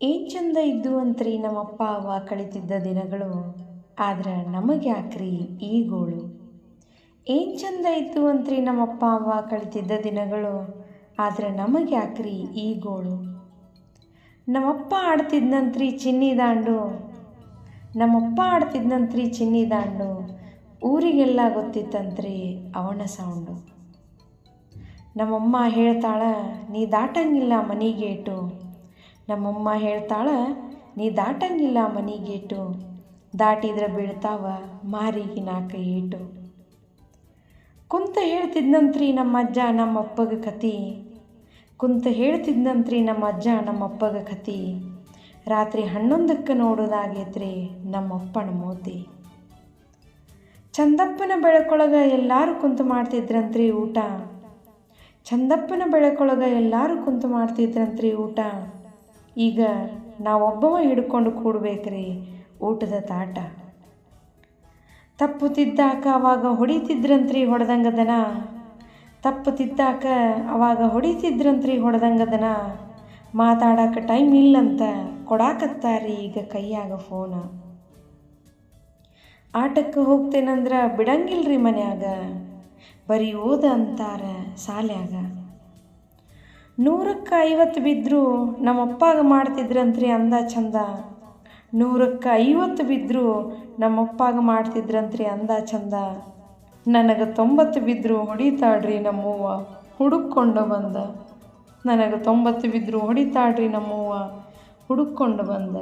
ಏನು ಚಂದ ಇದ್ದು ಅಂತ್ರಿ ನಮ್ಮಪ್ಪ ಅವ್ವ ಕಳಿತಿದ್ದ ದಿನಗಳು, ಆದ್ರೆ ನಮಗೆ ಯಾಕ್ರಿ ಈ ಗೋಳು. ಏನು ಚಂದ ಇದ್ದು ಅಂತ್ರಿ ನಮ್ಮಪ್ಪ ಅವ್ವ ಕಳಿತಿದ್ದ ದಿನಗಳು, ಆದ್ರೆ ನಮಗೆ ಯಾಕ್ರಿ ಈ ಗೋಳು. ನಮ್ಮಪ್ಪ ಆಡ್ತಿದ್ನಂತ್ರಿ ಚಿನ್ನಿ ದಾಂಡು, ನಮ್ಮಪ್ಪ ಆಡ್ತಿದ್ನಂತ್ರಿ ಚಿನ್ನಿ ದಾಂಡು, ಊರಿಗೆಲ್ಲ ಗೊತ್ತಿತ್ತಂತ್ರಿ ಅವನ ಸೌಂಡು. ನಮ್ಮಮ್ಮ ಹೇಳ್ತಾಳ ನೀ ದಾಟಂಗಿಲ್ಲ ಮನಿಗೇಟು, ನಮ್ಮಮ್ಮ ಹೇಳ್ತಾಳ ನೀ ದಾಟಂಗಿಲ್ಲ ಮನಿಗೇಟು, ದಾಟಿದ್ರೆ ಬೀಳ್ತಾವ ಮಾರಿಗೆ ನಾಲ್ಕು ಏಟು. ಕುಂತ ಹೇಳ್ತಿದ್ನಂತ್ರಿ ನಮ್ಮಜ್ಜ ನಮ್ಮಪ್ಪಗ ಕತಿ, ಕುಂತ ಹೇಳ್ತಿದ್ನಂತ್ರಿ ನಮ್ಮಜ್ಜ ನಮ್ಮಪ್ಪಗ ಕತಿ, ರಾತ್ರಿ 11ಕ್ಕೆ ನೋಡೋದಾಗೈತ್ರಿ ನಮ್ಮಪ್ಪನ ಮೋತಿ. ಚಂದಪ್ಪನ ಬೆಳಕೊಳಗ ಎಲ್ಲರೂ ಕುಂತು ಮಾಡ್ತಿದ್ರಂತ್ರಿ ಊಟ, ಚಂದಪ್ಪನ ಬೆಳಕೊಳಗ ಎಲ್ಲರೂ ಕುಂತು ಮಾಡ್ತಿದ್ರಂತ್ರಿ ಊಟ, ಈಗ ನಾವೊಬ್ಬವ ಹಿಡ್ಕೊಂಡು ಕೂಡ್ಬೇಕ್ರಿ ಊಟದ ತಾಟ. ತಪ್ಪು ತಿದ್ದಾಕ ಅವಾಗ ಹೊಡಿತಿದ್ರಂತ್ರಿ ಹೊಡೆದಂಗದನ, ತಪ್ಪು ತಿದ್ದಾಕ ಅವಾಗ ಹೊಡಿತಿದ್ರಂತ್ರಿ ಹೊಡೆದಂಗದನ, ಮಾತಾಡಕ್ಕೆ ಟೈಮ್ ಇಲ್ಲಂತ ಕೊಡಾಕತ್ತಾರಿ ಈಗ ಕೈಯಾಗ ಫೋನ. ಆಟಕ್ಕೆ ಹೋಗ್ತೇನಂದ್ರೆ ಬಿಡಂಗಿಲ್ರಿ ಮನ್ಯಾಗ, ಬರೀ ಓದ ಅಂತಾರ ಸಾಲ್ಯಾಗ. 100ಕ್ಕೆ 50 ಬಿದ್ದರೂ ನಮ್ಮಪ್ಪಾಗ ಮಾಡ್ತಿದ್ರಂತ್ರಿ ಅಂದ ಚಂದ, 100ಕ್ಕೆ 50 ಬಿದ್ದರೂ ನಮ್ಮಪ್ಪಾಗ ಮಾಡ್ತಿದ್ರಂತ್ರಿ ಅಂದ ಚಂದ, ನನಗೆ 90 ಬಿದ್ದರೂ ಹೊಡಿತಾಳ್ರಿ ನಮ್ಮವ್ವ ಹುಡುಕೊಂಡು ಬಂದ, ನನಗೆ 90 ಬಿದ್ದರೂ ಹೊಡಿತಾಳ್ರಿ ನಮ್ಮವ್ವ ಹುಡುಕೊಂಡು ಬಂದ.